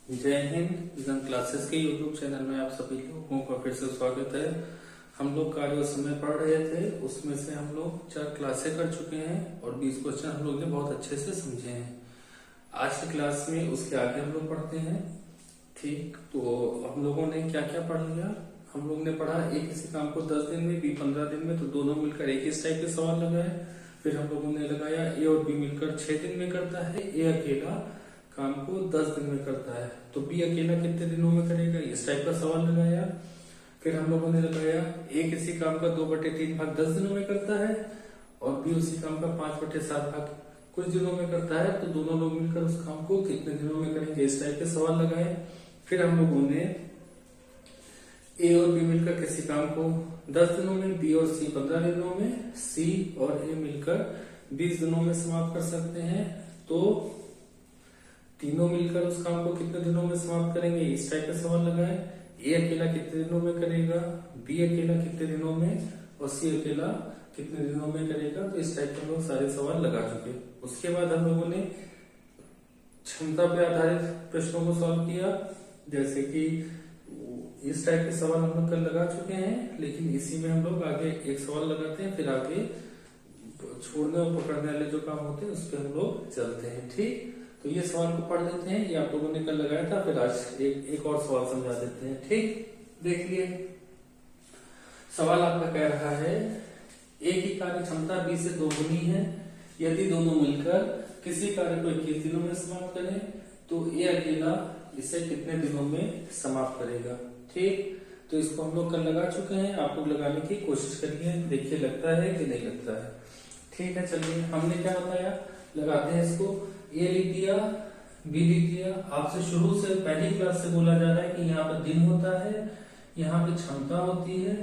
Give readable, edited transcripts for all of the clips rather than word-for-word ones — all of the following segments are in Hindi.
जय हिंद। जन क्लासेस के यूट्यूब चैनल में आप सभी लोगों का फिर से स्वागत है। हम लोग कार्य समय पढ़ रहे थे, उसमें से हम लोग 4 क्लासें कर चुके हैं और 20 क्वेश्चन हम लोग ने बहुत अच्छे से समझे हैं। आज की क्लास में उसके आगे हम लोग पढ़ते हैं। ठीक, तो हम लोगों ने क्या क्या पढ़ लिया। हम लोग ने पढ़ा ए किसी काम को 10 दिन में, बी 15 दिन में, तो दोनों मिलकर एक इस टाइप के सवाल लगाए। फिर हम लोगों ने लगाया ए और बी मिलकर 6 दिन में करता है, ए अकेला काम को 10 दिन में करता है, तो बी अकेला कितने दिनों में करेगा, इस टाइप का सवाल लगाया। फिर हम लोगों ने लगाया ए किसी काम का 2/3 भाग 10 दिनों में करता है और बी उसी काम का 5/7 भाग कुछ दिनों में करता है, तो दोनों लोग मिलकर उस काम को कितने दिनों में करेंगे, इस टाइप के सवाल लगाए। फिर हम लोगों ने ए और बी मिलकर किसी काम को 10 दिनों में, बी और सी 15 दिनों में, सी और ए मिलकर 20 दिनों में समाप्त कर सकते हैं, तो तीनों मिलकर उस काम को कितने दिनों में समाप्त करेंगे, इस टाइप का सवाल लगाए। ए अकेला कितने दिनों में करेगा, बी अकेला कितने दिनों में और सी अकेला कितने दिनों में करेगा, तो इस टाइप के हम लोग सारे सवाल लगा चुके। उसके बाद हम लोगों ने क्षमता पे आधारित प्रश्नों को सॉल्व किया, जैसे कि इस टाइप के सवाल हम लोग कल लगा चुके हैं, लेकिन इसी में हम लोग आगे एक सवाल लगाते हैं, फिर आगे छोड़ने और पकड़ने वाले जो काम होते हैं उस पर हम लोग चलते हैं। ठीक, तो ये सवाल को पढ़ लेते हैं, ये आप लोगों ने कल लगाया था, फिर आज एक और सवाल समझा देते हैं। ठीक, देखिए सवाल आपका कह रहा है ए की कार्य क्षमता बी से 2 गुनी है, यदि दोनों मिलकर किसी कार्य को 21 दिनों में समाप्त करें तो ए अकेला इसे कितने दिनों में समाप्त करेगा। ठीक, तो इसको हम लोग कल लगा चुके हैं, आप लोग लगाने की कोशिश करिए, देखिए लगता है कि नहीं लगता है। ठीक है, चलिए हमने क्या बताया, लगाते हैं इसको। ए लिख दिया, बी लिख दिया। आपसे शुरू से पहली क्लास से बोला जा रहा है कि यहाँ पर दिन होता है, यहाँ पे क्षमता होती है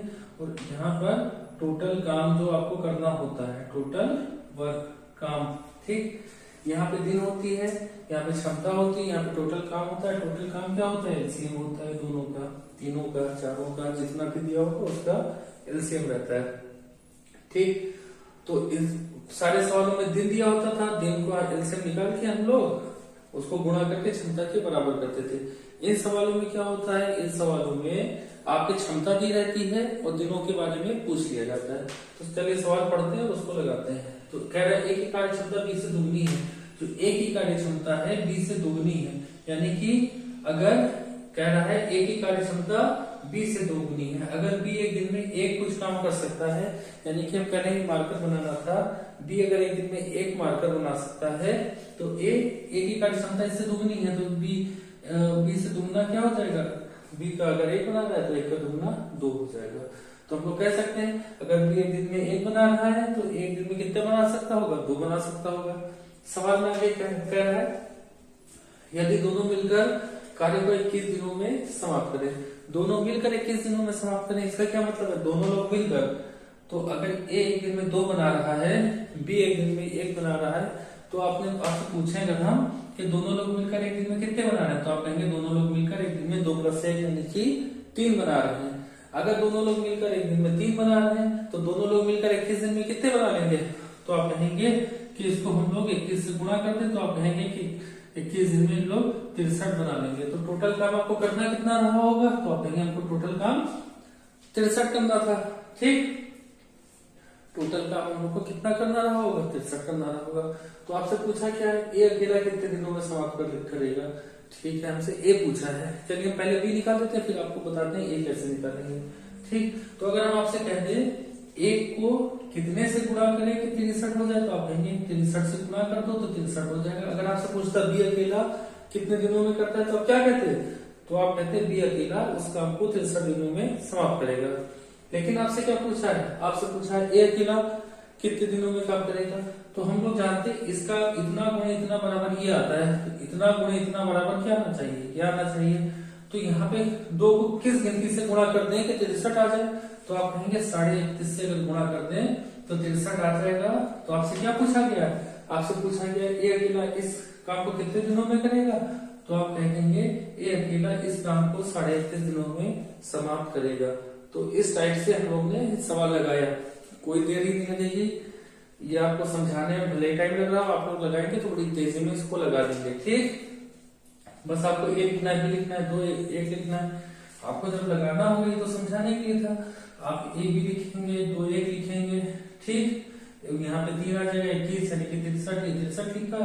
और यहाँ पर टोटल काम जो आपको करना होता है, टोटल वर्क काम। ठीक, यहाँ पे दिन होती है, यहाँ पे क्षमता होती है, यहाँ पे टोटल काम होता है। टोटल काम क्या होता है, एलसीएम होता है दोनों का, तीनों का, चारों का, जितना भी दिया होगा उसका एलसीएम रहता है। ठीक, तो इस सारे सवालों में दिन दिया होता था, दिन को एलसीएम निकाल के हम लोग उसको गुणा करके क्षमता के बराबर करते थे। इन सवालों में क्या होता है, इन सवालों में आपकी क्षमता दी रहती है और दिनों के बारे में पूछ लिया जाता है। तो चलिए सवाल पढ़ते हैं और उसको लगाते हैं। तो कह रहा है ए की कार्य क्षमता बी से दुगनी है, तो ए की कार्य क्षमता है बी से दुगनी है, यानी कि अगर कह रहा है ए की कार्य क्षमता बी से 2 गुनी है, अगर बी एक दिन में एक कुछ काम कर सकता है, यानी कि हम कह रहे हैं मार्कर बनाना था, बी अगर एक दिन में एक मार्कर बना सकता है तो ए की कार्य क्षमता इससे दुगनी है, तो बी से दुगना क्या हो जाएगा, बी का अगर 1 बना रहा है तो 1 का दुगना 2 हो जाएगा। तो हम लोग कह सकते हैं अगर बी एक दिन में 1 बना रहा है तो एक दिन में कितने बना सकता होगा, 2 बना सकता होगा। सवाल में आगे कह रहा है यदि दोनों मिलकर कार्य को 21 दिनों में समाप्त करें, दोनों मिलकर 21 दिनों में समाप्त करें, इसका क्या मतलब है, दोनों लोग मिलकर, तो अगर ए एक दिन में 2 बना रहा है, बी एक दिन में 1 बना रहा है, तो आपसे पूछेंगे हम कि दोनों लोग मिलकर एक दिन में कितने बना रहे हैं, तो आप कहेंगे दोनों लोग मिलकर एक दिन में 2 + 1 यानी कि 3 बना रहे हैं। अगर दोनों लोग मिलकर एक दिन में 3 बना रहे हैं तो दोनों लोग मिलकर 21 दिन में कितने बना लेंगे, तो आप कहेंगे कि इसको हम लोग 21 से गुणा कर दें, तो आप कहेंगे कि 21 दिन में लोग 63 बना लेंगे। तो टोटल काम आपको करना कितना रहा होगा, तो आप कहेंगे हमको टोटल काम 63 करना था। ठीक, टोटल काम हम लोग को कितना करना रहा होगा, 63 करना रहा होगा। तो आपसे पूछा क्या है, ए अकेला कितने दिनों में समाप्त करेगा। ठीक है, हमसे ए पूछा है, चलिए हम पहले बी निकाल देते हैं, फिर आपको बताते हैं ए कैसे निकालेंगे। ठीक, तो अगर हम आपसे कह दें एक को कितने से गुणा करें कि 63 हो जाए, तो आप कहेंगे 63 से गुणा कर दो तो 63 हो जाएगा। अगर आपसे पूछता बी अकेला कितने दिनों में करता है, तो आप क्या कहते हैं, तो आप कहते हैं बी अकेला उस काम को 63 दिनों में समाप्त करेगा। लेकिन आपसे क्या पूछा है, आपसे पूछा है ए अकेला कितने दिनों में काम करेगा, तो हम लोग जानते हैं इसका इतना गुणे इतना बराबर ये आता है, तो इतना गुणे इतना बराबर क्या आना चाहिए, क्या आना चाहिए, तो यहाँ पे 2 को किस गिनती से गुणा कर दें कि 63 आ जाए, तो आप कहेंगे 31.5 से अगर गुणा कर दें तो 63 आ जाएगा। तो आपसे क्या पूछा गया, आपसे पूछा गया ए अकेला इस काम को कितने दिनों में करेगा, तो आप कहेंगे ए अकेला इस काम को 31.5 दिनों में समाप्त करेगा। तो इस टाइप से हम लोग ने सवाल लगाया, कोई देरी नहीं लगेगी, ये आपको समझाने में भले टाइम लग रहा हो, आप लोग लगाएंगे तो बड़ी तेजी में इसको लगा देंगे। ठीक, बस आपको एक लिखना है, बी लिखना है, दो एक लिखना है। आपको जब लगाना होगा ये तो समझाने के लिए था। आप ए बी लिखेंगे, दो एक लिखेंगे, ठीक। यहाँ पे 3 आ जाएगा, 21 यानी कि 63 लिखा,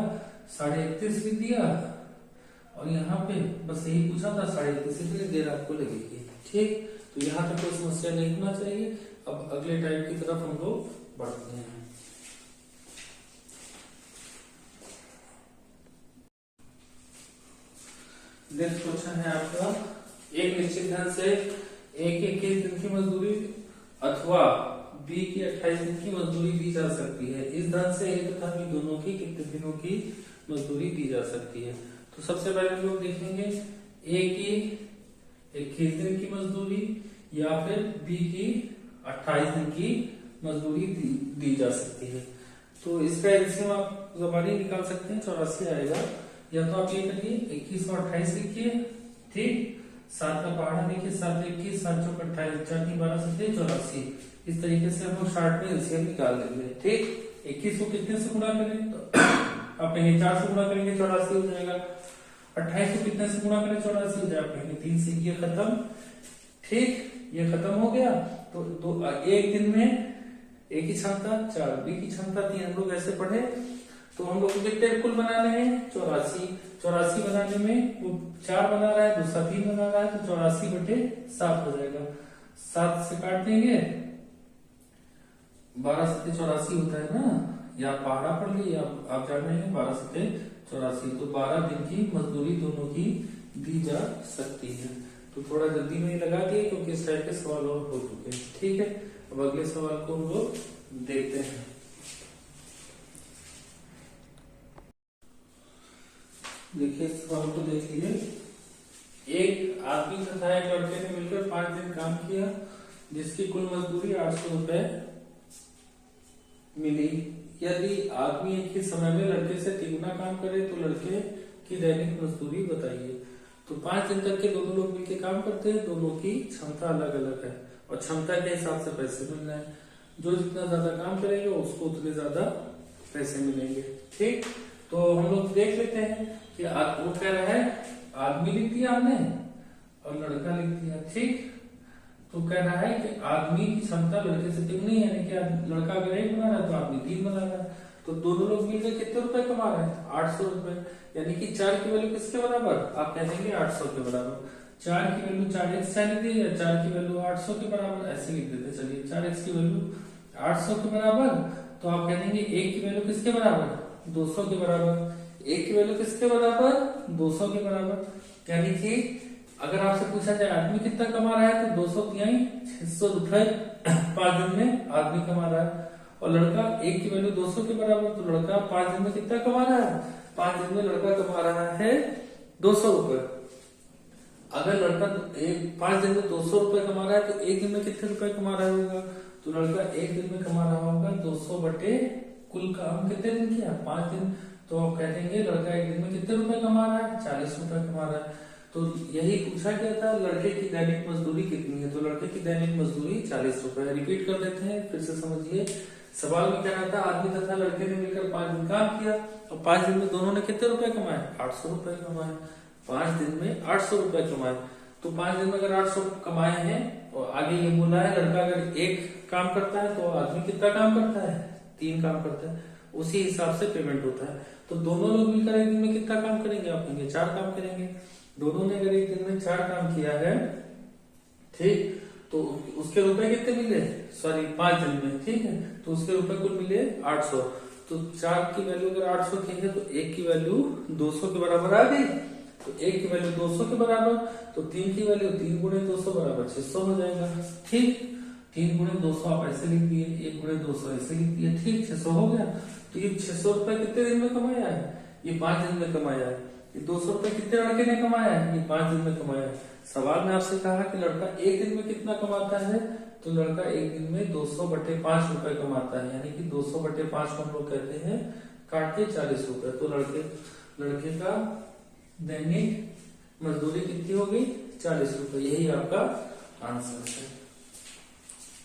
31.5 लिख दिया। और यहाँ पे बस यही पूछा था, 31.5 लिख देर आपको लगेगी, ठीक। तो यहाँ तक कोई समस्या नहीं होना चाहिए। अब अगले टाइप की तरफ हम लोग बढ़ते हैं। नेक्स्ट क्वेश्चन है आपका, एक निश्चित धन से ए के 21 दिन की मजदूरी अथवा बी की 28 दिन की मजदूरी दी जा सकती है। इस धन से ए तथा बी दोनों की कितने दिनों की मजदूरी दी जा सकती है। तो सबसे पहले हम लोग देखेंगे ए की 21 दिन की मजदूरी या फिर बी की 28 दिन की मजदूरी दी जा सकती है। तो इसका एलसीएम आप जबानी निकाल सकते हैं, 84 आएगा। या तो आप ये करिए 21 और 28 लिखिए, ठीक। 7 का पहाड़ा देखिए, 7 21, 7 चौक 28, 4 3 12 7 84। इस तरीके से हम लोग शार्ट में एलसीएम निकाल लेंगे, ठीक। 21 को कितने से गुणा करें, तो आप कहेंगे 4 से गुणा करेंगे 84 हो जाएगा। 28 को कितने से गुणा करें 84 हो जाएगा, आप कहेंगे 3 से। ये खत्म, ठीक, ये खत्म हो गया। तो एक दिन में ए की क्षमता 4, बी की क्षमता 3, हम लोग ऐसे पढ़े। तो हम लोग कितने कुल बनाने हैं 84 बनाने में वो 4 बना रहा है, दूसरा 3 बना रहा है, तो 84/7 हो जाएगा। 7 से काट देंगे, 12 7 84 होता है ना, या पहाड़ा पढ़ ली, आप जान रहे हैं 12 7 84। तो 12 दिन की मजदूरी दोनों की दी जा सकती है। तो थोड़ा जल्दी में लगा दिए क्योंकि इस टाइप के सवाल और हो चुके हैं, ठीक है। अब अगले सवाल को हम लोग देखते हैं। देखिए सवाल को देख लीजिए। एक आदमी तथा एक लड़के ने मिलकर 5 दिन काम किया, जिसकी कुल मजदूरी 800 रुपए मिली। यदि आदमी एक ही समय में लड़के से 3 गुना काम करे तो लड़के की दैनिक मजदूरी बताइए। तो 5 दिन तक के दोनों लोग मिलकर काम करते हैं, दोनों की क्षमता अलग अलग है और क्षमता के हिसाब से पैसे मिल रहे हैं। जो जितना ज्यादा काम करेगा उसको उतने ज्यादा पैसे मिलेंगे, ठीक। तो हम लोग देख लेते हैं कि वो कह रहा है, आदमी लिख दिया हमने और लड़का लिख दिया, ठीक। तो कह रहा है कि आदमी की क्षमता लड़के से 3 नहीं है, यानी कि लड़का अगर 1 बना रहा है तो आदमी 3 बना रहा है। तो दोनों लोग मिलकर कितने रुपए कमा रहे हैं 800 रुपए, यानी कि 4 की वैल्यू किसके बराबर, आप कह देंगे 800 के बराबर। 4 की वैल्यू 4x लिख दी, 4 की वैल्यू 800 के बराबर, ऐसे लिख देते। चलिए 4x की वैल्यू 800 के बराबर, तो आप कह देंगे 1 की वैल्यू किसके बराबर 200 के बराबर। 1 की वैल्यू किसके बराबर 200 के बराबर। यानी कि अगर आपसे पूछा जाए आदमी कितना कमा रहा है तो 200 तिहाई 600 रुपए 5 दिन में आदमी कमा रहा है। और लड़का 1 की वैल्यू 200 के बराबर, तो लड़का 5 दिन में कितना कमा रहा है, 5 दिन में लड़का कमा रहा है 200 रुपए। अगर लड़का 5 दिन में 200 रुपए कमा रहा है तो 1 दिन में कितने रुपए कमा रहा होगा, तो लड़का 1 दिन में कमा रहा होगा 200 बटे कुल काम कितने दिन किया 5 दिन। तो आप कह देंगे लड़का 1 दिन में कितने रुपए कमा रहा है 40 रुपए कमा रहा है। तो यही पूछा गया था लड़के की दैनिक मजदूरी कितनी है, तो लड़के की दैनिक मजदूरी 40 रुपए। रिपीट कर देते हैं फिर से समझिए। सवाल में क्या रहा था, आदमी तथा लड़के ने मिलकर 5 दिन काम किया और 5 दिन में दोनों ने कितने रुपए कमाए 800 रुपए कमाए। 5 दिन में 800 रुपए कमाए। तो 5 दिन में अगर 800 कमाए हैं और आगे ये बोला है लड़का अगर 1 काम करता है तो आदमी कितना काम करता है 3 काम करता है, उसी हिसाब से पेमेंट होता है। तो दोनों लोग मिलकर एक दिन में कितना काम करेंगे, आप कहेंगे 4 काम करेंगे। दोनों ने अगर एक दिन में 4 काम किया है, ठीक, तो उसके रुपए कितने मिले, सॉरी 5 दिन में, ठीक है, तो उसके रुपए कुल मिले 800। तो 4 की वैल्यू अगर 800 की है तो 1 की वैल्यू 200 के बराबर आ गई। तो 1 की वैल्यू 200 के बराबर, तो 3 की वैल्यू 3 गुणे 200 बराबर 600 हो जाएगा, ठीक। 3 गुणे 200 आप ऐसे लिख दिए, 1 गुणे 200 ऐसे लिख दिए, ठीक, 600 हो गया। तो ये 600 रुपए कितने दिन में कमाया है, ये 5 दिन में कमाया है। ये 200 रुपए कितने लड़के ने कमाया है, ये 5 दिन में कमाया है। सवाल में आपसे कहा कि लड़का 1 दिन में कितना कमाता है, तो लड़का 1 दिन में 200 बटे 5 रुपए कमाता है, यानी कि 200 बटे 5 को हम लोग कहते हैं काट के 40 रुपए। तो लड़के का दैनिक मजदूरी कितनी हो गई 40 रुपए। यही आपका आंसर है,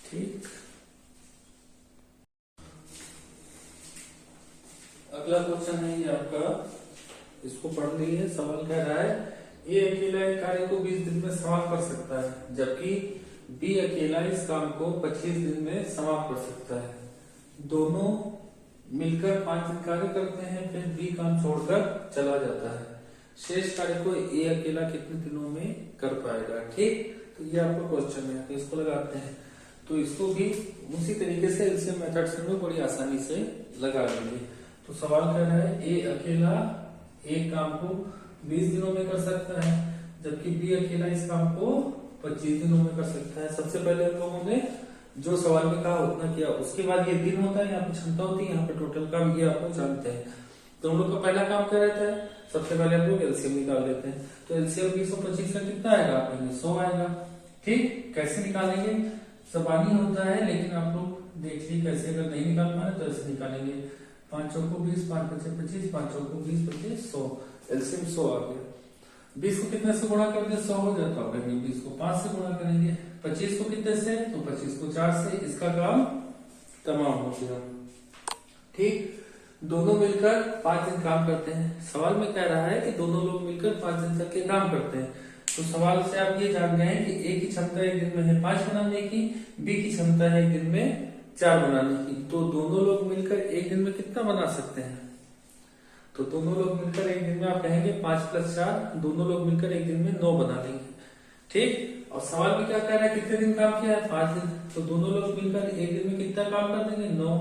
ठीक। अगला क्वेश्चन है ये आपका, इसको पढ़ लीजिए। सवाल कह रहा है ए अकेला एक कार्य को 20 दिन में समाप्त कर सकता है, जबकि बी अकेला इस काम को 25 दिन में समाप्त कर सकता है। दोनों मिलकर 5 दिन कार्य करते हैं, फिर बी काम छोड़कर चला जाता है। शेष कार्य को ए अकेला कितने दिनों में कर पाएगा? ठीक, तो ये आपका क्वेश्चन है, तो इसको लगाते हैं। तो इसको भी उसी तरीके से एलसीएम मेथड से हम लोग बड़ी आसानी से लगा लेंगे। तो सवाल कह रहा है ए अकेला एक काम को 20 दिनों में कर सकता है, जबकि बी अकेला इस काम को 25 दिनों में कर सकता है। सबसे पहले हम लोगों ने जो सवाल में कहा उतना किया, उसके बाद ये दिन होता है, यहाँ पे क्षमता होती है, यहाँ पे टोटल काम, ये आप लोग जानते हैं। तो हम लोग का पहला काम क्या रहता है? सबसे पहले हम लोग एलसीएम निकाल लेते हैं। तो एलसीएम 20 और 25 का कितना आएगा? 100 आएगा। ठीक, कैसे निकालेंगे? जबानी होता है, लेकिन आप लोग देख लीजिए कैसे, अगर नहीं निकाल पाए तो ऐसे निकालेंगे। 5 चौको 20, 5 पचे 25, 5 चौको 20, 25 100, एलसीएम 100 आ गया। 20 को कितने से गुणा कर दे? 100 हो जाता है। 20 को 5 से गुणा करेंगे। 25 को कितने से? तो 25 को 4 से। इसका काम तमाम हो गया। ठीक, दोनों मिलकर 5 दिन काम करते हैं। सवाल में कह रहा है कि दोनों लोग मिलकर 5 दिन तक के काम करते हैं। तो सवाल से आप ये जान गए हैं कि ए की क्षमता एक दिन में है 5 बनाने की, बी की क्षमता है एक दिन में 4 बनाने की। तो दोनों लोग मिलकर एक दिन में कितना बना सकते हैं? तो दोनों लोग मिलकर एक दिन में आप कहेंगे 5 + 4, दोनों लोग मिलकर एक दिन में 9 बना लेंगे। ठीक, और सवाल में क्या कह रहा है? कितने दिन काम किया है? 5 दिन। तो दोनों लोग मिलकर एक दिन में कितना काम कर देंगे? 9।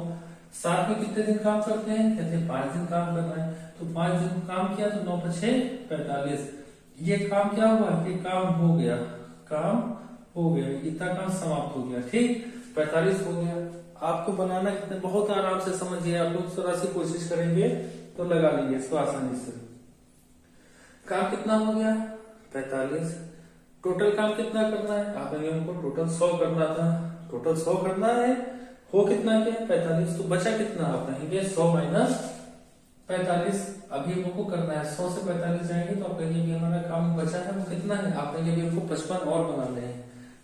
साथ में कितने दिन काम करते हैं? कहते हैं 5 दिन काम करना है। तो 5 दिन काम किया, तो 9 × 6 = 45। ये काम क्या हुआ? कि काम हो गया, काम हो गया, इतना काम समाप्त हो गया। ठीक, 45 हो गया। आपको बनाना कितने, बहुत आराम से समझिए, आप लोग थोड़ा सी कोशिश करेंगे तो लगा लेंगे इसको आसानी से। काम कितना हो गया? 45। टोटल काम कितना करना है? आप हमको टोटल 100 करना था, टोटल 100 करना है। हो कितना क्या? 45। तो बचा कितना? आप कहेंगे 100 - 45। अभी हमको करना है 100 से 45 जाएंगे, तो आप कहेंगे हमारा काम बचा है वो कितना है? आप कहेंगे हमको 55 और बनाने हैं,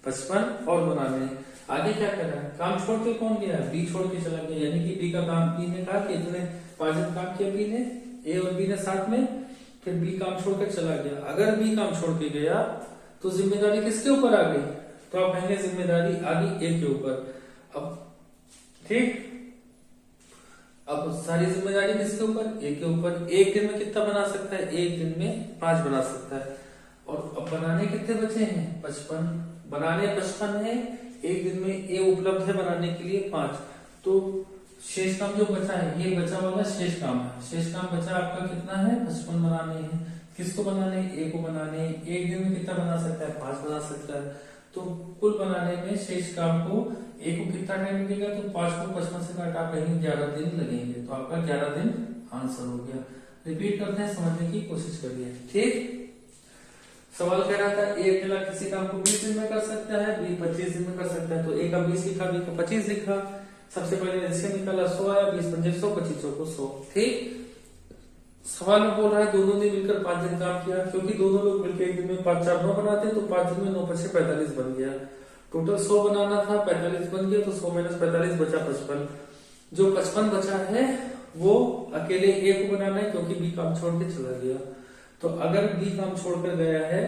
55 और बनाने हैं। आगे क्या कर रहा है? काम छोड़ के कौन गया? बी छोड़ के चला गया, यानी कि बी का काम, बी ने कहा कि इतने 5 दिन काम किया बी ने, ए और बी ने साथ में, फिर बी काम छोड़कर चला गया। अगर बी काम छोड़ के गया तो जिम्मेदारी किसके ऊपर आ गई? तो आप कहेंगे जिम्मेदारी आ गई ए के ऊपर। अब ठीक, अब सारी जिम्मेदारी किसके ऊपर? ए के ऊपर। एक दिन में कितना बना सकता है? एक दिन में 5 बना सकता है। और अब बनाने कितने बचे हैं? 55। बनाने 55 है, एक दिन में ए उपलब्ध है बनाने के लिए 5। तो शेष काम जो बचा है, ये बचा वाला शेष काम है। शेष काम बचा आपका कितना है? 55 बनाने हैं। किसको बनाने? ए को बनाने। एक दिन में कितना बना सकता है? 5 बना सकता है। तो कुल बनाने में शेष काम को ए को कितना टाइम लगेगा? तो 5 को 55 से काटा, कहीं 11 दिन लगेंगे। तो आपका 11 दिन आंसर हो गया। रिपीट करते हैं, समझने की कोशिश करिए। ठीक, सवाल कह रहा था ए अकेला किसी काम को 20 दिन में कर सकता है, बी 25 दिन में कर सकता है। तो ए का 20 लिखा, बी का 25 लिखा। सबसे पहले एलसीएम निकाला, 100 आया, 20 × 5 = 100, 25 × 100। ठीक, सवाल में बोल रहा है दोनों ने मिलकर 5 दिन काम किया, क्योंकि दोनों लोग मिलकर एक दिन में 5 × 4 = 9 बनाते हैं। तो 5 दिन में 9 × 5 = 45 बन गया। टोटल 100 बनाना था, 45 बन गया, तो 100 - 45 बचा 55। जो 55 बचा है वो अकेले ए को बनाना है, क्योंकि बी काम छोड़ के चला गया। तो अगर बी काम छोड़कर गया है,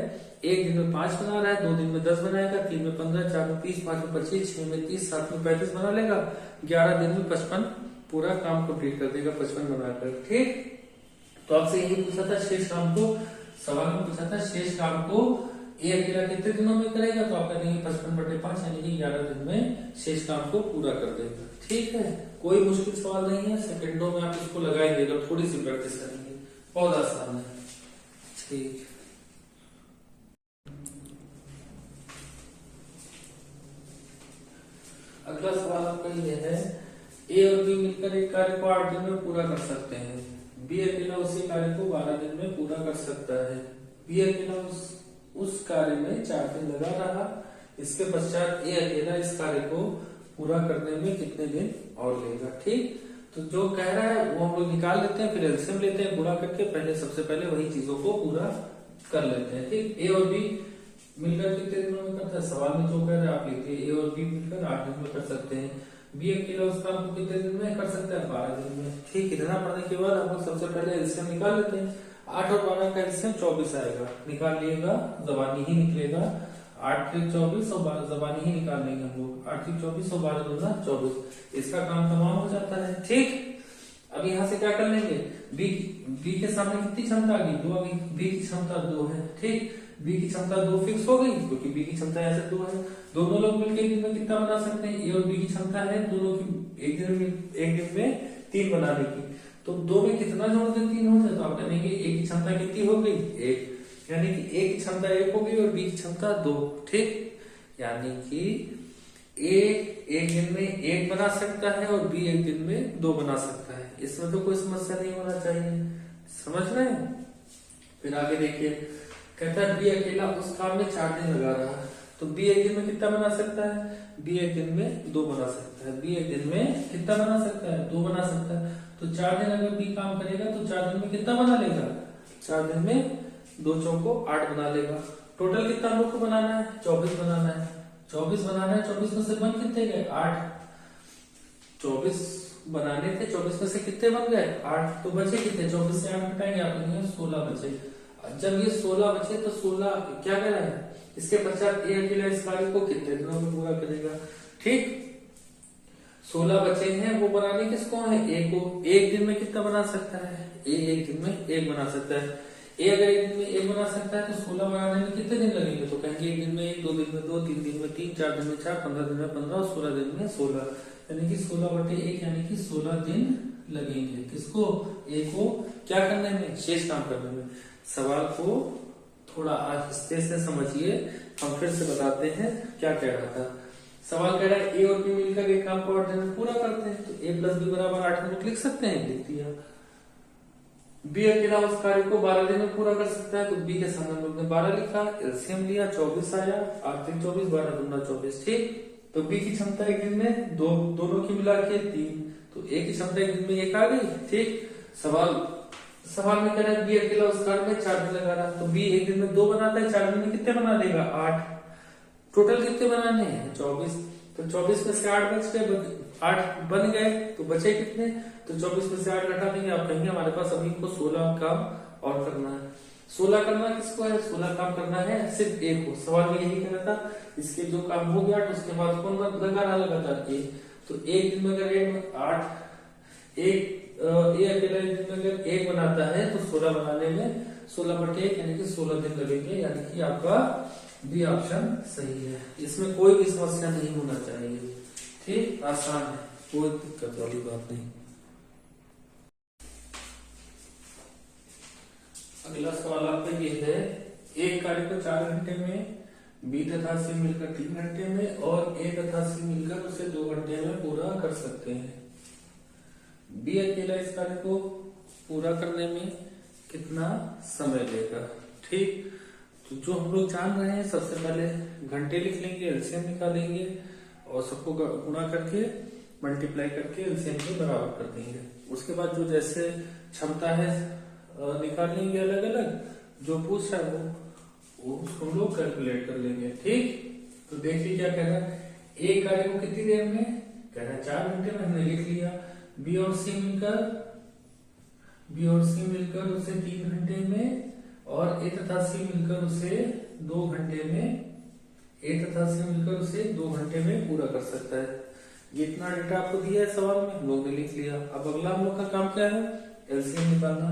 एक दिन में 5 बना रहा है, 2 दिन में 10 बनाएगा, 3 में 15, 4 में 30, 5 में 25, 6 में 30, 7 में 35 बना लेगा। 11 दिन में 55 पूरा काम कंप्लीट कर देगा 55 बनाकर। ठीक, तो आपसे यही पूछा था शेष काम को, सवाल में पूछा था शेष काम को ए अकेला कितने दिनों में करेगा? तो आप कहेंगे 55/5, यानी कि 11 दिन में शेष काम को पूरा कर देगा। ठीक है, कोई मुश्किल सवाल नहीं है, सेकंडों में आप इसको लगाएंगे, अगर थोड़ी सी प्रैक्टिस करेंगे, बहुत आसान है। ठीक, अगला सवाल आपका ये है, ए और बी मिलकर एक कार्य को 8 दिन में पूरा कर सकते हैं। बी अकेला उसी कार्य को 12 दिन में पूरा कर सकता है। बी अकेला उस कार्य में 4 दिन लगा रहा। इसके पश्चात ए अकेला इस कार्य को पूरा करने में कितने दिन और लेगा? ठीक, तो जो कह रहा है वो हम लोग निकाल लेते हैं, फिर एलसीएम लेते हैं, गुणा करके पहले सबसे पहले वही चीजों को पूरा कर लेते हैं। ठीक, ए और बी मिलकर कितने दिनों में करता है? सवाल में जो कह रहा है आप लिखिए, ए और बी मिलकर 8 दिन में कर सकते हैं। बी अकेला उस काम को कितने दिन में कर सकता है? 12 दिन में। ठीक, इतना पढ़ने के बाद हम लोग सबसे पहले एलसीएम निकाल लेते हैं। 8 और 12 का एलसीएम 24 आएगा, निकाल लिएगा, जबानी ही निकलेगा। 8 त्रिक 24 और 12 जबानी ही निकाल लेंगे हम लोग। 8 त्रिक 24 और 12 दूना 24। इसका काम तमाम हो जाता है। ठीक, अब यहाँ से क्या कर लेंगे, बी के सामने कितनी क्षमता आ गई, 2 आ गई। बी की क्षमता 2 है। ठीक, बी की क्षमता 2 फिक्स हो गई क्योंकि बी की क्षमता ऐसे 2 है। दोनों लोग मिलकर एक दिन में कितना बना सकते हैं, ए और बी की क्षमता है दोनों की एक दिन में 3 बनाने की। तो 2 में कितना जोड़ दे, 3 हो जाए, तो आप कहेंगे ए की क्षमता कितनी हो गई, 1। यानी कि ए की क्षमता 1 हो गई और बी की क्षमता 2। ठीक, यानी कि ए एक दिन में 1 बना सकता है और बी एक दिन में 2 बना सकता है। इसमें तो कोई समस्या नहीं होना चाहिए, समझ रहे हैं। फिर आगे देखिए, कहता है बी अकेला उस काम में 4 दिन लगा रहा, तो बी एक दिन में कितना बना सकता है, बी एक दिन में 2 बना सकता है। बी एक दिन में कितना बना सकता है, 2 बना सकता है। तो 4 दिन अगर बी काम करेगा तो 4 दिन में कितना बना लेगा, 4 दिन में 2 चौको 8 बना लेगा। टोटल कितना हम लोग को बनाना है, 24 बनाना है। 24 बनाना है, 24 में से बन कितने गए, 8। 24 बनाने थे, 24 में से कितने बन गए, 8। तो बचे कितने, 24 से 8 घटाएंगे आप, 16 बचे। जब ये 16 बचे तो 16 क्या कह रहा है, इसके पश्चात ए अकेला इस कार्य को कितने दिनों में पूरा करेगा। ठीक, 16 बचे हैं, वो बनाने किसको है, ए को। एक दिन में कितना बना सकता है, ए एक दिन में 1 बना सकता है। ए अगर एक दिन में 1 बना सकता है तो 16 बनाने में कितने दिन लगेंगे, तो कहेंगे एक दिन में 1, 2 दिन में 2, 3 दिन में 3, 4 दिन में 4, 15 दिन में 15 और 16 दिन में 16। यानी कि 16/1 यानी कि 16 दिन लगेंगे। किसको, ए को क्या करने में, शेष काम करने में। सवाल को थोड़ा आहिस्ते से समझिए, हम फिर से बताते हैं क्या कह रहा था। सवाल कह रहा है ए और बी मिलकर एक काम को 8 दिन में पूरा करते हैं, तो a + b = 8 हम लोग लिख सकते हैं, लिख दिया। बी अकेला उस कार्य को 12 दिन में पूरा कर सकता है, तो बी के सामने हम लोग ने 12 लिखा, एलसीएम लिया, 24 आया, 8 त्रिक 24, 12 दूना 24। ठीक, तो बी की क्षमता एक दिन में दोनों की मिला के 3, तो ए की क्षमता एक दिन में 1 आ गई। ठीक, सवाल में कह रहा है बी अकेला उस कार्य में 4 दिन लगा रहा, तो बी एक दिन में 2 बनाता है, 4 दिन में कितने बना देगा, 8। टोटल कितने बनाने हैं, 24। तो 24 में से 8 बच गए, 8 बन गए, तो बचे कितने, तो 24 में से 8 घटा देंगे। आप कहेंगे हमारे पास अभी को 16 काम और करना है। 16 करना किसको है, 16 काम करना है सिर्फ ए को। सवाल में यही कह रहा था, इसके जो काम हो गया तो उसके बाद कौन लगा रहा, लगातार ए। तो एक दिन में अगर 8 ए अकेला एक दिन में अगर 1 बनाता है तो 16 बनाने में 16/1 यानी कि 16 दिन लगेंगे। यानी कि आपका बी ऑप्शन सही है, इसमें कोई भी समस्या नहीं होना चाहिए। ठीक, आसान है, कोई दिक्कत वाली बात नहीं। अगला सवाल आपका ये है, एक कार्य को 4 घंटे में बी तथा सी मिलकर 3 घंटे में और ए तथा सी मिलकर उसे 2 घंटे में पूरा कर सकते हैं। बी अकेला इस कार्य को पूरा करने में कितना समय लेगा। ठीक, तो जो हम लोग जान रहे हैं, सबसे पहले घंटे लिख लेंगे, एलसीएम निकालेंगे और सबको गुणा करके मल्टीप्लाई करके एलसीएम के बराबर कर देंगे। उसके बाद जो जैसे क्षमता है निकाल लेंगे अलग अलग, जो पूछ रहा है वो उसको हम लोग कैलकुलेट कर लेंगे। ठीक, तो देखिए क्या कह रहा है, एक कार्य को कितनी देर में कह रहा है, 4 घंटे में, हमने लिख लिया। बी और सी मिलकर उसे 3 घंटे में और ए तथा सी मिलकर उसे 2 घंटे में पूरा कर सकता है। ये इतना डेटा आपको दिया है सवाल में, हम लोग ने लिख लिया। अब अगला हम लोग का काम क्या है, एलसीएम निकालना।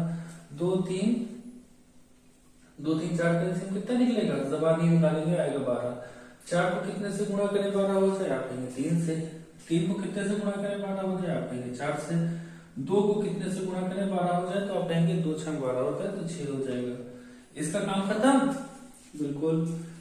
2 3 4 का एलसीएम कितना निकलेगा, जबानी निकालेंगे, आएगा 12। 4 को कितने से गुणा करें 12 हो जाए, आप कहेंगे 3 से। 3 को कितने से गुणा करें 12 हो जाए, आप कहेंगे 4 से। 2 को कितने से गुणा करें 12 हो जाए, तो आप कहेंगे 2 × 12 होता है, तो 6 हो जाएगा। इसका काम खत्म, बिल्कुल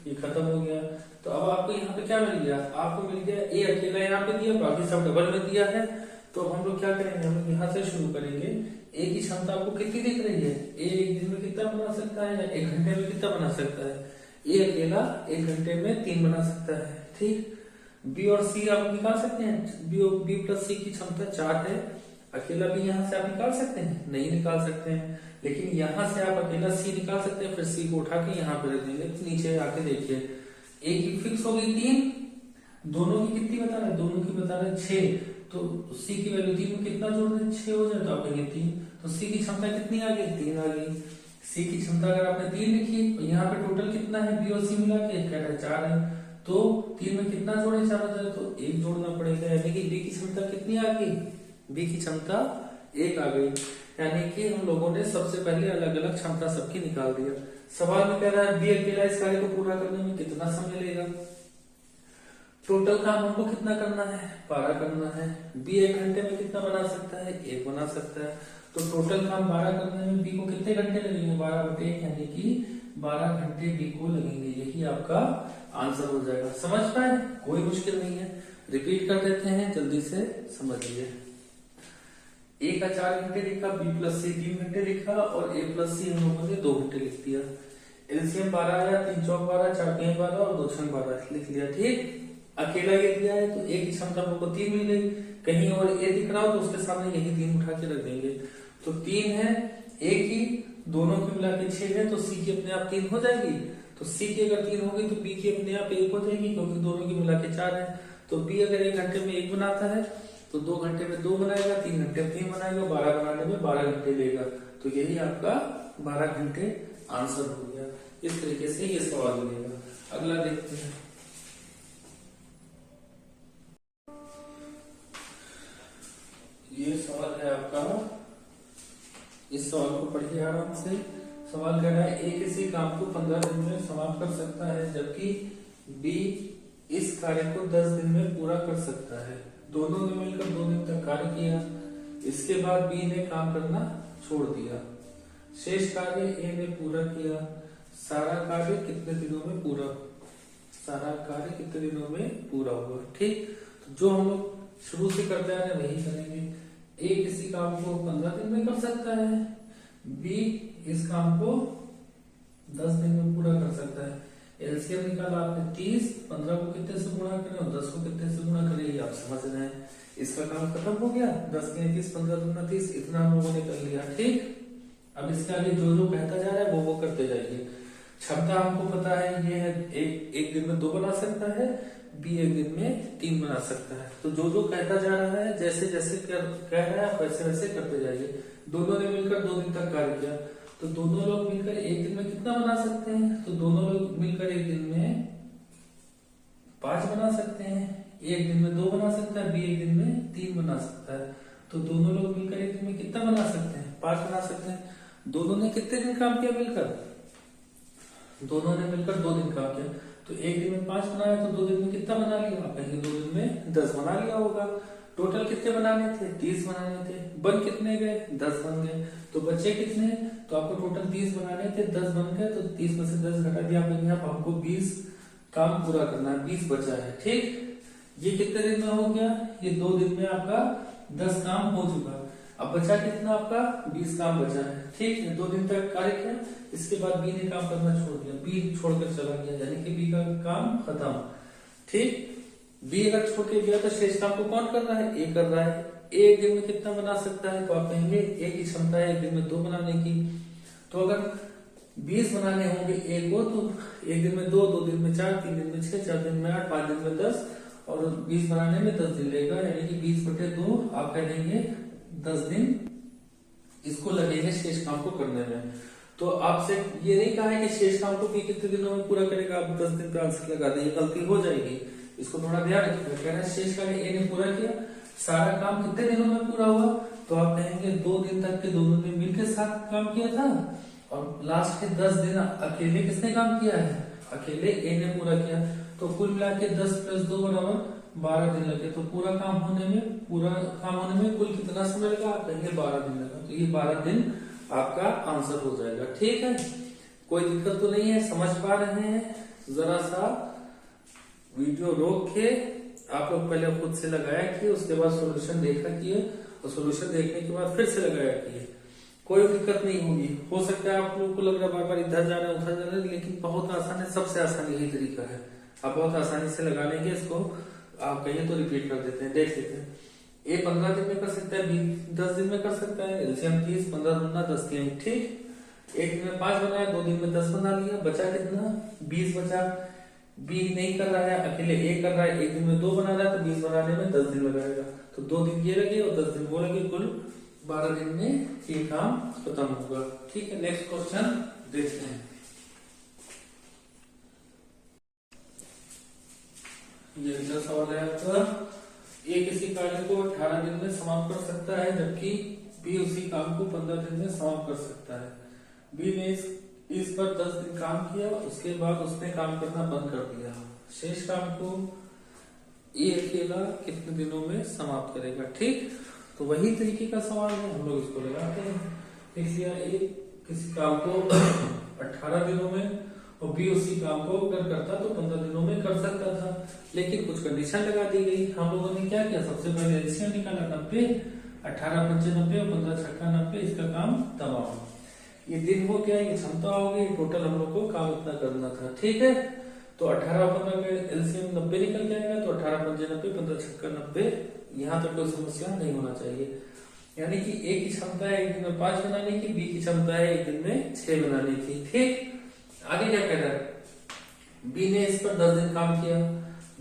ये खत्म हो गया। तो अब आपको यहाँ पे क्या मिल गया, आपको मिल गया ए अकेला यहाँ पे दिया, बाकी सब डबल में दिया है। तो अब हम लोग क्या करेंगे, हम लोग यहाँ से शुरू करेंगे। ए की क्षमता आपको कितनी दिख रही है, ए एक दिन में कितना बना सकता है या 1 घंटे में कितना बना सकता है। ए अकेला 1 घंटे में 3 बना सकता है। ठीक, बी और सी आप निकाल सकते हैं, बी प्लस सी की क्षमता 4 है। अकेला बी यहाँ से आप निकाल सकते हैं, नहीं निकाल सकते हैं, लेकिन यहाँ से आप अकेला सी निकाल सकते हैं। फिर सी को उठा के यहाँ पे रख देंगे, तो नीचे आके देखिए ए की फिक्स हो गई 3, दोनों की कितनी बता रहे, दोनों की बता रहे 6। तो सी की वैल्यू 3 में कितना जोड़ दें, 6 हो जाए, तो आप कहेंगे 3। तो सी की क्षमता कितनी आ गई, 3 आ गई। सी की क्षमता अगर आपने 3 लिखी तो यहाँ पे टोटल कितना है, बी और सी मिला के कह रहा है 4 है, तो 3 में कितना जोड़े 4 होता है, तो 1 जोड़ना पड़ेगा, यानी कि बी की क्षमता कितनी आ गई, बी की क्षमता 1 आ गई। यानी कि हम लोगों ने सबसे पहले अलग अलग क्षमता सबकी निकाल दिया। सवाल में कह रहा है बी अकेला इस कार्य को पूरा करने में कितना समय लेगा। टोटल काम हमको कितना करना है, 12 करना है। बी 1 घंटे में कितना बना सकता है, 1 बना सकता है। तो टोटल काम 12 करने में बी को कितने घंटे लगेंगे, 12/1, यानी कि 12 घंटे बी को लगेंगे। यही आपका आंसर हो जाएगा। समझ पाए, कोई मुश्किल नहीं है। रिपीट कर देते हैं, जल्दी से समझिए। ए का 4 घंटे लिखा, बी प्लस सी 3 घंटे लिखा और ए प्लस सी हम लोगों ने 2 घंटे लिख दिया। एलसीएम 12 आया, 3 चौक 12, 4 5 12 और 2 छंग 12 लिख लिया। ठीक, अकेला ये दिया है तो ए की क्षमता हमको 3 मिल गई। कहीं और ए दिख रहा हो तो उसके सामने यही 3 उठा के रख देंगे। तो 3 है, ए की दोनों की मिला के 6 है, तो सी की अपने आप 3 हो जाएगी। तो सी की अगर 3 होगी तो बी की अपने आप 1 हो जाएगी, क्योंकि दोनों की मिला के 4 है। तो बी अगर 1 घंटे में 1 बनाता है तो 2 घंटे में 2 बनाएगा, 3 घंटे में 3 बनाएगा, 12 बनाने में 12 घंटे लेगा। तो यही आपका 12 घंटे आंसर हो गया। इस तरीके से ये सवाल बनेगा। अगला देखते हैं। ये सवाल है आपका, इस सवाल को पढ़िए आराम से। सवाल कह रहा है ए किसी काम को 15 दिन में समाप्त कर सकता है, जबकि बी इस कार्य को 10 दिन में पूरा कर सकता है। दोनों ने मिलकर 2 दिन तक कार्य किया, इसके बाद बी ने काम करना छोड़ दिया। शेष कार्य ए ने पूरा किया। सारा कार्य कितने दिनों में पूरा, सारा कार्य कितने दिनों में पूरा हुआ। ठीक, तो जो हम लोग शुरू से करते आ रहे हैं वही करेंगे। ए किसी काम को 15 दिन में कर सकता है, बी इस काम को 10 दिन में पूरा कर सकता है। एलसीएम निकाला आपने 30, 15 को कितने से गुणा करें और 10 को कितने से गुणा करें, ये आप समझ रहे हैं। इसका काम खत्म हो गया। 10 के 30, 15 दूना 30, इतना हम लोगों ने कर लिया। ठीक, अब इसके आगे जो जो कहता जा रहा है वो करते जाइए। क्षमता हमको पता है, ये है एक दिन में 2 बना सकता है, बी 1 दिन में 3 बना सकता है। तो जो जो कहता जा रहा है, जैसे जैसे कह रहा है वैसे वैसे करते जाइए। दोनों ने मिलकर 2 दिन तक कार्य किया, तो दोनों लोग मिलकर 1 दिन में कितना बना सकते हैं, तो दोनों लोग मिलकर 1 दिन में 5 बना सकते हैं। 1 दिन में 2 बना सकता है, बी 1 दिन में 3 बना सकता है। तो दोनों लोग मिलकर 1 दिन में कितना बना सकते हैं, 5 बना सकते हैं। दोनों ने कितने दिन काम किया मिलकर, दोनों ने मिलकर 2 दिन काम किया। तो 1 दिन में 5 बनाया तो 2 दिन में कितना बना लिया, आप कहेंगे 2 दिन में 10 बना लिया होगा। टोटल कितने बनाने थे, 30 बनाने थे। बन कितने गए, 10 बन गए। तो बचे कितने, तो आपको टोटल 30 बनाने थे, 10 बन गए, तो 30 में से 10 घटा दिया आपने, आप हमको 20 काम पूरा करना है, 20 बचा है। ठीक, ये कितने दिन में हो गया, ये 2 दिन में आपका 10 काम हो चुका। अब बचा कितना आपका, 20 काम बचा है। ठीक है, 2 दिन तक कार्य किया, इसके बाद बी ने काम करना छोड़ दिया, बी छोड़कर चला गया, यानी कि बी का काम खत्म। ठीक, बी अगर छोड़ के गया तो शेष काम को कौन कर रहा है, ए कर रहा है। ए 1 दिन में कितना बना सकता है, तो आप कहेंगे ए की क्षमता है 1 दिन में 2 बनाने की। तो अगर 20 बनाने होंगे ए को, तो 1 दिन में 2, 2 दिन में 4, 3 दिन में 6, 4 दिन में 8, 5 दिन में 10 और 20 बनाने में 10 दिन लगेगा, यानी कि 20/2 आप कह देंगे 10 दिन इसको लगेंगे शेष काम को करने में। तो आपसे ये नहीं कहा है कि शेष काम को बी कितने दिनों में पूरा करेगा, आप 10 दिन का आंसर लगा देंगे, गलती हो जाएगी। इसको थोड़ा ध्यान रखिएगा। कह रहा है शेष कार्य ए ने पूरा किया, सारा काम कितने दिनों में पूरा हुआ, तो आप कहेंगे 2 दिन तक के दोनों ने मिलकर साथ काम किया था, और लास्ट के 10 दिन अकेले किसने काम किया है, अकेले ए ने पूरा किया। तो कुल मिला के 10 + 2 = 12 दिन लगे। तो पूरा काम होने में कुल कितना समय लगा, आप कहेंगे 12 दिन लगा। तो ये 12 दिन आपका आंसर हो जाएगा। ठीक है, कोई दिक्कत तो नहीं है, समझ पा रहे हैं। जरा सा वीडियो रोक के आप लोग पहले खुद से लगाया किए, उसके बाद सॉल्यूशन देखा किए, और सॉल्यूशन देखने के बाद फिर से लगाया किए। कोई दिक्कत नहीं होगी। हो सकता है आप लोगों को लग रहा है बार बार इधर जा रहा है उधर जा रहा है, लेकिन बहुत आसान है, सबसे आसान यही तरीका है। आप बहुत आसानी से लगा लेंगे इसको। आप कहिए तो रिपीट कर देते हैं, देख लेते हैं। ए 15 दिन में कर सकता है, बी 10 दिन में कर सकता है। एलसीएम 30, 15 दूना 10 3। ठीक, 1 दिन में 5 बनाया, 2 दिन में 10 बना लिया, बचा कितना, 20 बचा। बी नहीं कर रहा है, अकेले ए कर रहा है, 1 दिन में 2 बना रहा है, तो 20 बनाने में 10 दिन लगाएगा। तो 2 दिन ये लगे और 10 दिन वो लगे, कुल 12 दिन में ये काम खत्म होगा। ठीक है, नेक्स्ट क्वेश्चन देखते हैं। ये अगला सवाल है आपका, ए किसी कार्य को 18 दिन में समाप्त कर सकता है जबकि बी उसी काम को 15 दिन में समाप्त कर सकता है। बी ने इस पर 10 दिन काम किया, उसके बाद उसने काम करना बंद कर दिया। शेष काम को ए अकेला कितने दिनों में समाप्त करेगा। ठीक, तो वही तरीके का सवाल है, हम लोग इसको लगाते हैं। देख लिया, ए किसी काम को 18 दिनों में और बी उसी काम को अगर करता तो 15 दिनों में कर सकता था, लेकिन कुछ कंडीशन लगा दी गई। हम लोगों ने क्या किया, सबसे पहले एलसीएम निकाला 90, 18 पंचे 90 और 15 छक्का 90, इसका काम तमाम। ये दिन हो गया, ये क्षमता हो गई, टोटल हम लोग को काम इतना करना था। ठीक है, तो 18 15 में एलसीएम 90 निकल जाएगा, तो 18 पंचे 90, 15 छक्का 90, यहाँ तक कोई समस्या नहीं होना चाहिए। यानी कि ए की क्षमता है एक दिन में 5 बनाने की, बी की क्षमता है एक दिन में 6 बनाने की। ठीक, आगे क्या कह रहा है, बी ने इस पर 10 दिन काम किया।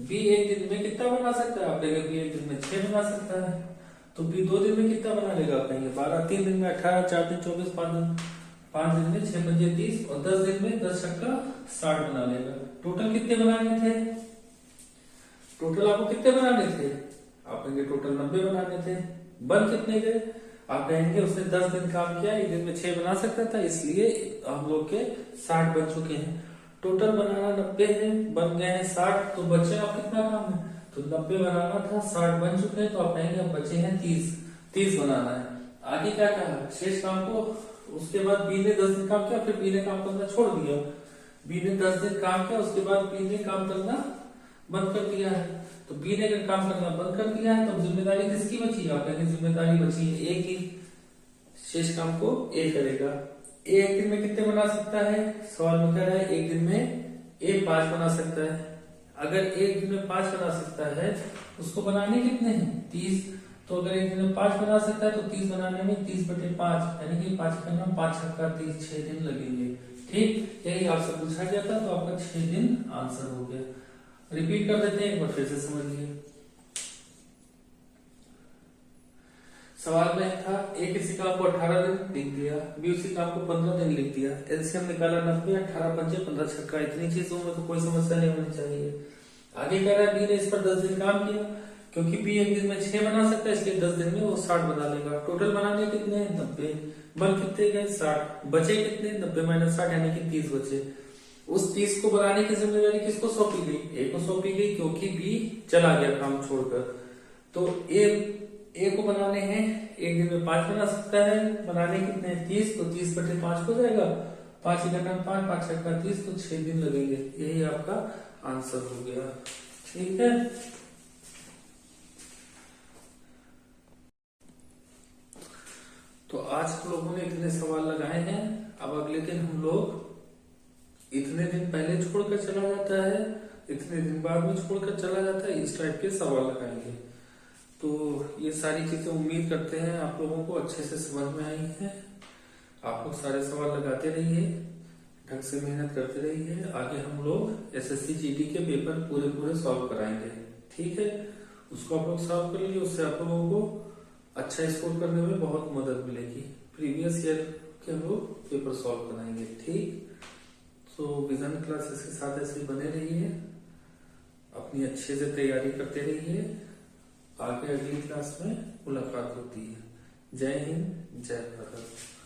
बी एक दिन में कितना बना सकता है, आप देखेंगे बी एक दिन में 6 बना सकता है, तो बी 2 दिन में कितना बना लेगा, आप कहेंगे 12, 3 दिन में 18, 4 दिन 24, 5 दिन में 6 पंजे 30 और 10 दिन में 10 छक्का 60 बना लेगा। टोटल कितने बनाने थे, टोटल आपको कितने बनाने थे, आप कहेंगे टोटल 90 बनाने थे। बन कितने गए, आप कहेंगे उसने 10 दिन काम किया, एक दिन में 6 बना सकता था, इसलिए हम लोग के 60 बन चुके हैं। टोटल बनाना 90 है, बन गए हैं 60, तो बचे आप कितना काम है, तो 90 बनाना था, 60 बन चुके हैं, तो आप कहेंगे अब बचे हैं 30 बनाना है। आगे क्या कहा, शेष काम को, उसके बाद बी ने 10 दिन काम किया, फिर बी ने काम करना छोड़ दिया। बी ने 10 दिन काम किया, उसके बाद बी ने काम करना बंद कर दिया है। तो बी ने अगर काम करना बंद कर दिया है तो जिम्मेदारी किसकी बची है, आप कहेंगे जिम्मेदारी बची है ए की, शेष काम को ए करेगा। ए एक दिन में कितने बना सकता है, सवाल में कह रहा है एक दिन में ए 5 बना सकता है। अगर एक दिन में 5 बना सकता है, उसको बनाने कितने हैं 30, तो अगर एक दिन में 5 बना सकता है तो 30 बनाने में 30/5 यानी कि 5 करना 5 छक्का 30, 6 दिन लगेंगे। ठीक, यही आपसे पूछा गया था, तो आपका 6 दिन आंसर हो गया। रिपीट कर देते हैं एक बार फिर से समझिए। सवाल में था ए किसी काम को 18 दिन लिख दिया, बी उसी काम को 15 दिन लिख दिया, एलसीएम निकाला 90, 18 पंचे 15 छक्का, इतनी चीजों में तो कोई समस्या नहीं होनी चाहिए। आगे कह रहा है बी ने इस पर 10 दिन काम किया, क्योंकि बी एक दिन में 6 बना सकता है, इसलिए 10 दिन में वो 60 बना लेगा। टोटल बनाने कितने, 90, बन कितने गए 60, बचे कितने 90 - 60 यानी कि 30 बचे। उस 30 को बनाने की जिम्मेदारी किसको सौंपी गई, ए को सौंपी गई, क्योंकि बी चला गया काम छोड़कर। तो ए को बनाने हैं, एक दिन में 5 बना सकता है, बनाने कितने 30, तो 30/5 हो जाएगा, 5 घटा 5, 5 छक्का 30, तो 6 दिन लगेंगे। यही आपका आंसर हो गया। ठीक है, तो आज हम लोगों ने इतने सवाल लगाए हैं। अब अगले दिन हम लोग इतने दिन पहले छोड़कर चला जाता है, इतने दिन बाद में छोड़कर चला जाता है, इस टाइप के सवाल लगाएंगे। तो ये सारी चीजें उम्मीद करते हैं आप लोगों को अच्छे से समझ में आई है। आप लोग सारे सवाल लगाते रहिए, ढंग से मेहनत करते रहिए। आगे हम लोग एसएससी जीडी के पेपर पूरे सॉल्व कराएंगे। ठीक है, उसको आप लोग सॉल्व कर लीजिए, उससे आप लोगों को अच्छा स्कोर करने में बहुत मदद मिलेगी। प्रीवियस ईयर के हम लोग पेपर सॉल्व कराएंगे। ठीक, तो विजन क्लासेस के साथ ऐसे बने रहिए, अपनी अच्छे से तैयारी करते रहिए। आगे अगली क्लास में मुलाकात होती है। जय हिंद, जय भारत।